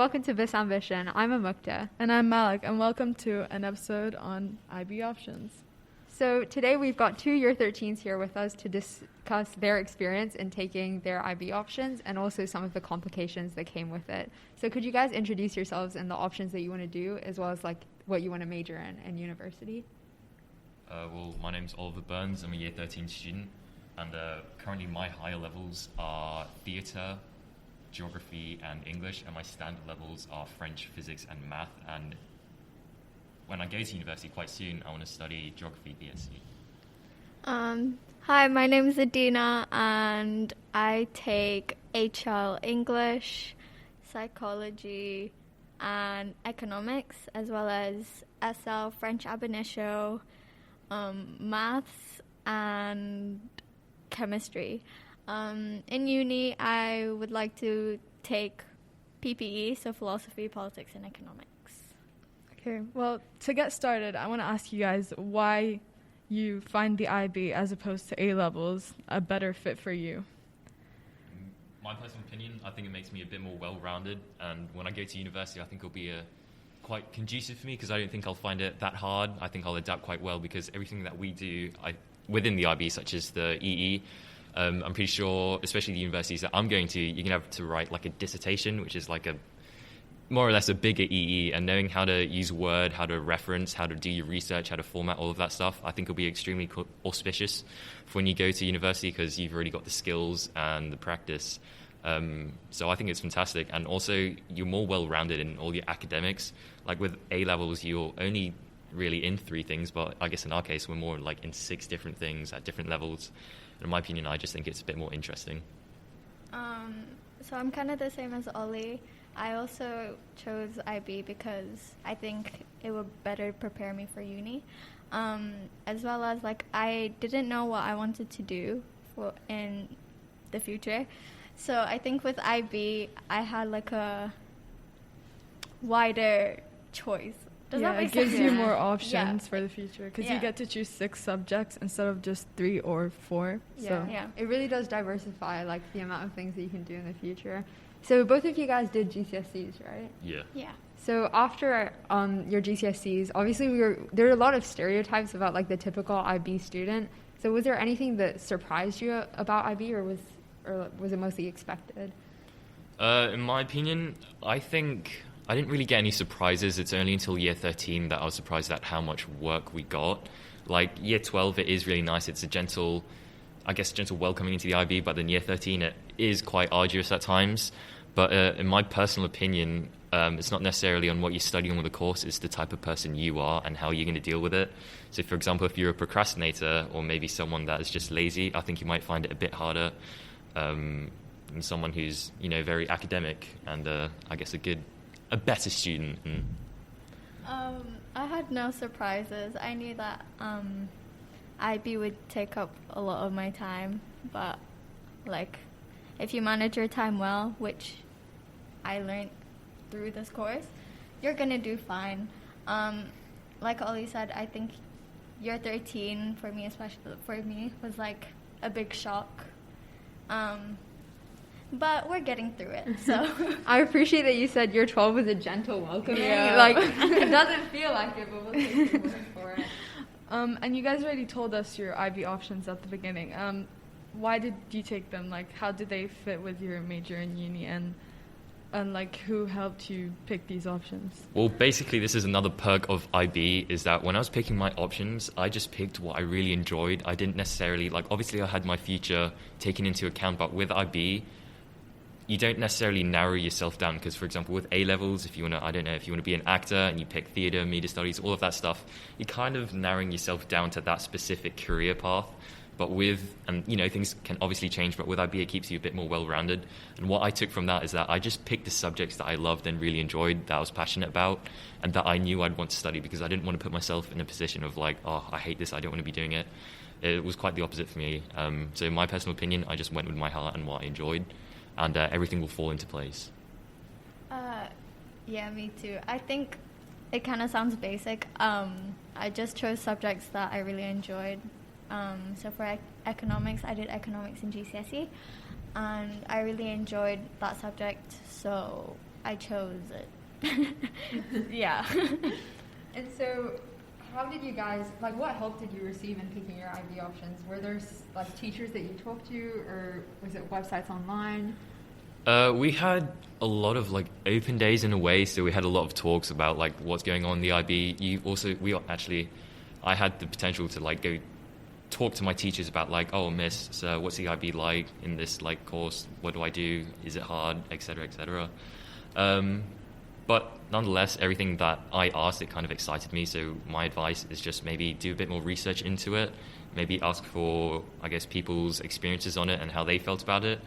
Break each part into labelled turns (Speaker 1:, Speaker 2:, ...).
Speaker 1: welcome to BISambition. I'm Aamukta.
Speaker 2: And I'm Malak, and welcome to an episode on IB options.
Speaker 1: So today we've got two Year 13s here with us to discuss their experience in taking their IB options and also some of the complications that came with it. So could you guys introduce yourselves and the options that you want to do, as well as like what you want to major in university?
Speaker 3: Well, my name's Oliver Burns. I'm a Year 13 student, and currently my higher levels are theatre, geography, and English, and my standard levels are French, physics, and math. And when I go to university quite soon, I want to study geography BSc.
Speaker 4: Hi, my name is Adeena, and I take HL English, psychology, and economics, as well as SL French ab initio, maths, and chemistry. In uni, I would like to take PPE, so philosophy, politics, and economics.
Speaker 2: Okay, well, to get started, I want to ask you guys why you find the IB as opposed to A-levels a better fit for you.
Speaker 3: My personal opinion, I think it makes me a bit more well-rounded, and when I go to university, I think it'll be quite conducive for me because I don't think I'll find it that hard. I think I'll adapt quite well because everything that we do within the IB, such as the EE, I'm pretty sure, especially the universities that I'm going to, you're going to have to write like a dissertation, which is like more or less a bigger EE, and knowing how to use Word, how to reference, how to do your research, how to format all of that stuff, I think will be extremely auspicious for when you go to university because you've already got the skills and the practice. So I think it's fantastic, and also you're more well-rounded in all your academics. Like with A-levels, you're only really in 3 things, but I guess in our case, we're more like in 6 different things at different levels. And in my opinion, I just think it's a bit more interesting.
Speaker 4: So I'm kind of the same as Ollie. I also chose IB because I think it would better prepare me for uni, as well as like I didn't know what I wanted to do in the future. So I think with IB, I had like a wider choice. Does that make
Speaker 2: it gives
Speaker 4: sense?
Speaker 2: you more options for the future because you get to choose 6 subjects instead of just 3 or 4.
Speaker 1: Yeah. It really does diversify like the amount of things that you can do in the future. So both of you guys did GCSEs, right?
Speaker 3: Yeah.
Speaker 4: Yeah.
Speaker 1: So after your GCSEs, obviously there are a lot of stereotypes about like the typical IB student. So was there anything that surprised you about IB, or was it mostly expected?
Speaker 3: In my opinion, I think I didn't really get any surprises. It's only until Year 13 that I was surprised at how much work we got. Like Year 12, it is really nice. It's a gentle welcoming into the IB, but then Year 13, it is quite arduous at times. But in my personal opinion, it's not necessarily on what you study on with the course, it's the type of person you are and how you're going to deal with it. So, for example, if you're a procrastinator or maybe someone that is just lazy, I think you might find it a bit harder than someone who's, very academic and I guess a better student.
Speaker 4: I had no surprises. I knew that IB would take up a lot of my time, but like if you manage your time well, which I learned through this course, you're gonna do fine. Like Ollie said, I think Year 13 for me, especially for me, was like a big shock. But we're getting through it, so.
Speaker 1: I appreciate that you said Year 12 was a gentle welcoming.
Speaker 2: Yeah.
Speaker 1: Like, it doesn't feel like it, but we'll take your word for it.
Speaker 2: And you guys already told us your IB options at the beginning. Why did you take them? Like, how did they fit with your major in uni, and like who helped you pick these options?
Speaker 3: Well, basically, this is another perk of IB, is that when I was picking my options, I just picked what I really enjoyed. I didn't necessarily, obviously I had my future taken into account, but with IB, you don't necessarily narrow yourself down because, for example, with A-levels, if you want to be an actor and you pick theatre, media studies, all of that stuff, you're kind of narrowing yourself down to that specific career path. But things can obviously change, but with IB, it keeps you a bit more well-rounded. And what I took from that is that I just picked the subjects that I loved and really enjoyed, that I was passionate about, and that I knew I'd want to study because I didn't want to put myself in a position of like, oh, I hate this, I don't want to be doing it. It was quite the opposite for me. So in my personal opinion, I just went with my heart and what I enjoyed, and everything will fall into place.
Speaker 4: Yeah, me too. I think it kind of sounds basic. I just chose subjects that I really enjoyed. So for economics, I did economics in GCSE, and I really enjoyed that subject, so I chose it. Yeah.
Speaker 1: And so, how did you guys, like, what help did you receive in picking your IB options? Were there, like, teachers that you talked to, or was it websites online?
Speaker 3: We had a lot of like open days in a way, so we had a lot of talks about like what's going on in the IB. I had the potential to like go talk to my teachers about like, oh, miss, so what's the IB like in this like course? What do I do? Is it hard? Etc. Etc. But nonetheless, everything that I asked, it kind of excited me. So my advice is just maybe do a bit more research into it. Maybe ask for, I guess, people's experiences on it and how they felt about it.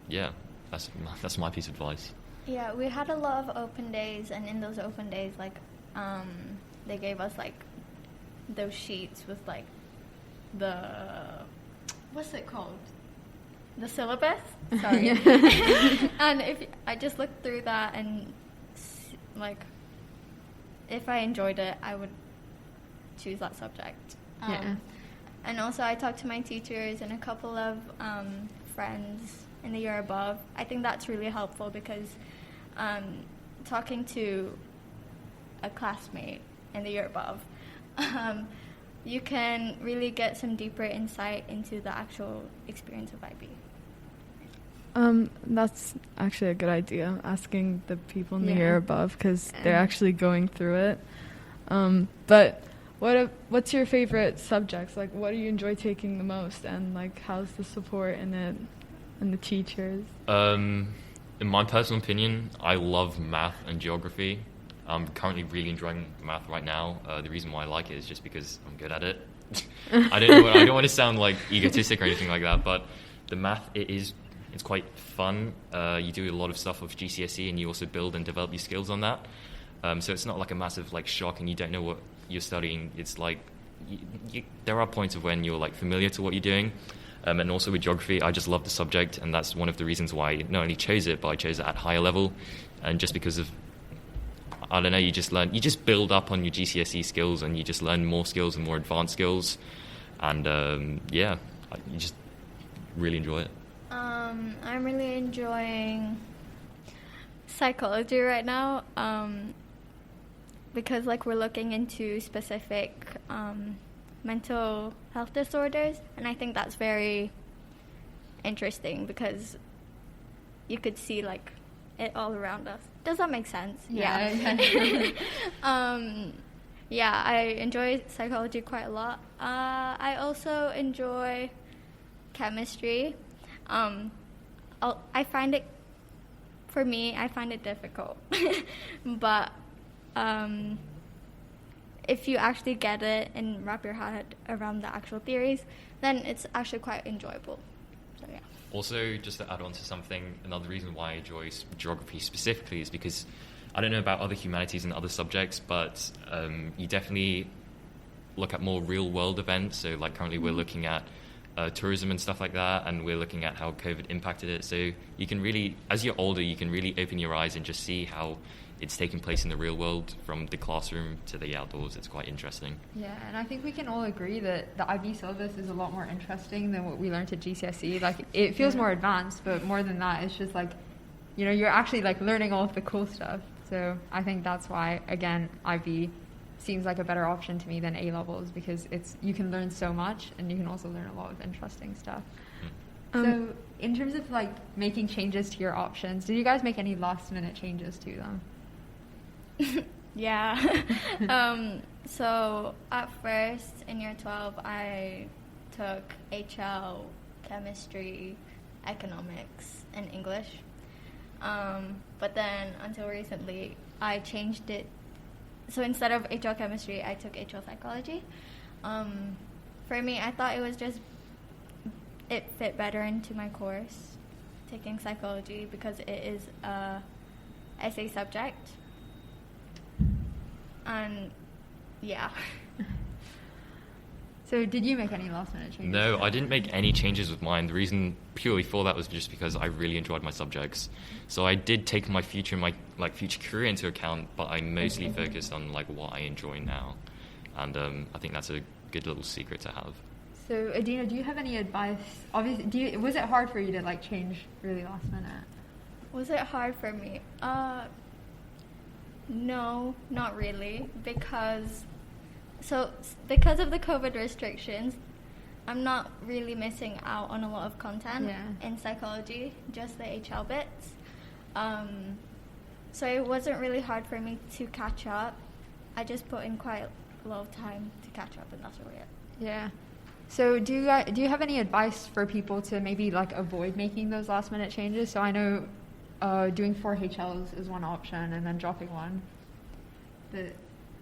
Speaker 3: Yeah, that's my piece of advice.
Speaker 4: Yeah, we had a lot of open days, and in those open days, like, they gave us like those sheets with like the, what's it called? The syllabus. Sorry. And I just looked through that, and like, if I enjoyed it, I would choose that subject. And also, I talked to my teachers and a couple of friends in the year above. I think that's really helpful because talking to a classmate in the year above, you can really get some deeper insight into the actual experience of IB.
Speaker 2: That's actually a good idea, asking the people in the year above, because they're actually going through it. But what's your favorite subjects? Like, what do you enjoy taking the most, and like, how's the support in it and the teachers?
Speaker 3: In my personal opinion, I love math and geography. I'm currently really enjoying math right now. The reason why I like it is just because I'm good at it. I don't want to sound like egotistic or anything like that, but the math, it's quite fun. You do a lot of stuff with GCSE, and you also build and develop your skills on that. So it's not like a massive like shock, and you don't know what you're studying. It's like there are points of when you're like familiar to what you're doing. And also with geography, I just love the subject, and that's one of the reasons why I not only chose it, but I chose it at higher level, and just because of, I don't know, you just build up on your GCSE skills, and you just learn more skills and more advanced skills, and you just really enjoy it.
Speaker 4: I'm really enjoying psychology right now, because like we're looking into specific mental health disorders, and I think that's very interesting because you could see like it all around us. Does that make sense?
Speaker 1: Yeah.
Speaker 4: Yeah, I enjoy psychology quite a lot. I also enjoy chemistry. I find it difficult, but if you actually get it and wrap your head around the actual theories, then it's actually quite enjoyable. So yeah.
Speaker 3: Also, just to add on to something, another reason why I enjoy geography specifically is because I don't know about other humanities and other subjects, but you definitely look at more real-world events. So, like currently we're looking at tourism and stuff like that, and we're looking at how COVID impacted it. So you can really, as you're older, you can really open your eyes and just see how it's taking place in the real world, from the classroom to the outdoors. It's quite interesting.
Speaker 1: Yeah, and I think we can all agree that the IB syllabus is a lot more interesting than what we learned at GCSE. Like, it feels more advanced, but more than that, it's just like, you know, you're actually like learning all of the cool stuff. So I think that's why, again, IB seems like a better option to me than A-levels, because you can learn so much, and you can also learn a lot of interesting stuff. So in terms of like making changes to your options, did you guys make any last minute changes to them?
Speaker 4: Yeah. So at first in year 12, I took HL, chemistry, economics, and English. But then until recently, I changed it. So instead of HL chemistry, I took HL psychology. For me, I thought it fit better into my course, taking psychology, because it is a essay subject. And yeah.
Speaker 1: So did you make any last minute changes?
Speaker 3: No, I didn't make any changes with mine. The reason purely for that was just because I really enjoyed my subjects. So I did take my future career into account, but I mostly focused on like what I enjoy now. And I think that's a good little secret to have.
Speaker 1: So Adeena, do you have any advice? Obviously, was it hard for you to like change really last minute?
Speaker 4: Was it hard for me? No, not really, because of the COVID restrictions, I'm not really missing out on a lot of content in psychology, just the HL bits. So it wasn't really hard for me to catch up. I just put in quite a lot of time to catch up, and that's really it.
Speaker 1: Yeah. So do you have any advice for people to maybe like avoid making those last minute changes? So I know doing 4 HLs is one option and then dropping one. Do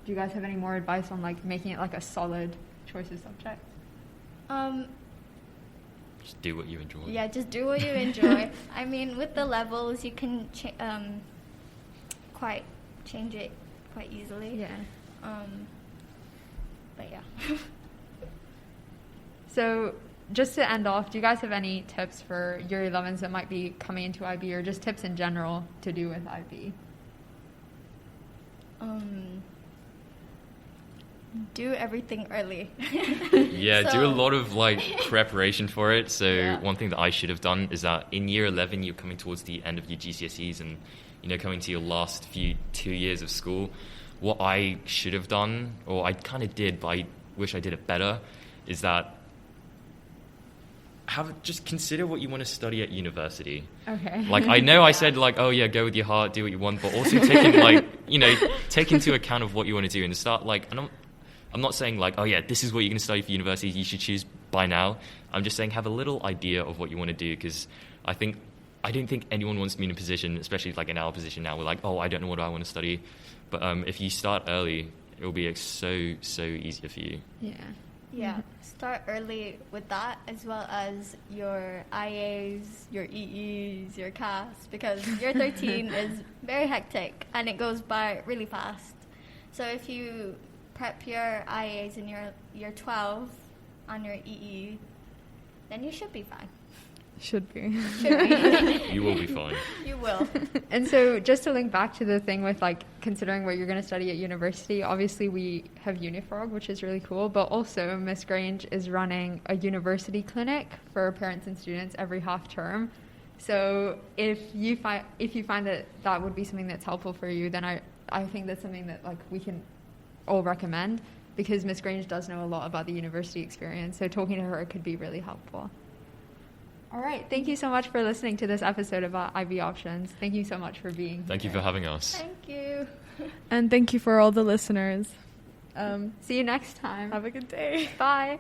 Speaker 1: you guys have any more advice on like making it like a solid choice of subject?
Speaker 3: Just do what you enjoy.
Speaker 4: Yeah, just do what you enjoy. I mean, with the levels, you can change it quite easily.
Speaker 1: Yeah.
Speaker 4: But yeah.
Speaker 1: So just to end off, do you guys have any tips for year 11s that might be coming into IB, or just tips in general to do with IB?
Speaker 4: Do everything early.
Speaker 3: Yeah, do a lot of like preparation for it. So one thing that I should have done is that in year 11, you're coming towards the end of your GCSEs and, you know, coming to your last 2 years of school. What I should have done, or I kind of did, but I wish I did it better, is that just consider what you want to study at university.
Speaker 1: Okay.
Speaker 3: Like, I know I said, like, oh yeah, go with your heart, do what you want, but also take into account of what you want to do and start, like, and I'm not saying, like, oh yeah, this is what you're going to study for university, you should choose by now. I'm just saying have a little idea of what you want to do, because I don't think anyone wants to be in a position, especially like in our position now, we're like, oh, I don't know what I want to study. But if you start early, it will be so easier for you.
Speaker 1: Yeah.
Speaker 4: Yeah, start early with that, as well as your IAs, your EEs, your CAS, because year 13 is very hectic and it goes by really fast. So if you prep your IAs in your year 12 on your EE, then you should be fine.
Speaker 2: Should be.
Speaker 3: You will be fine.
Speaker 4: You will.
Speaker 1: And so just to link back to the thing with like considering what you're going to study at university, obviously we have Unifrog, which is really cool, but also Miss Grange is running a university clinic for parents and students every half term. So if you find that would be something that's helpful for you, then I think that's something that like we can all recommend, because Miss Grange does know a lot about the university experience. So talking to her could be really helpful. All right. Thank you so much for listening to this episode about IB options. Thank you so much for being here.
Speaker 3: Thank you for having us.
Speaker 4: Thank you.
Speaker 2: And thank you for all the listeners.
Speaker 1: See you next time.
Speaker 2: Have a good day.
Speaker 1: Bye.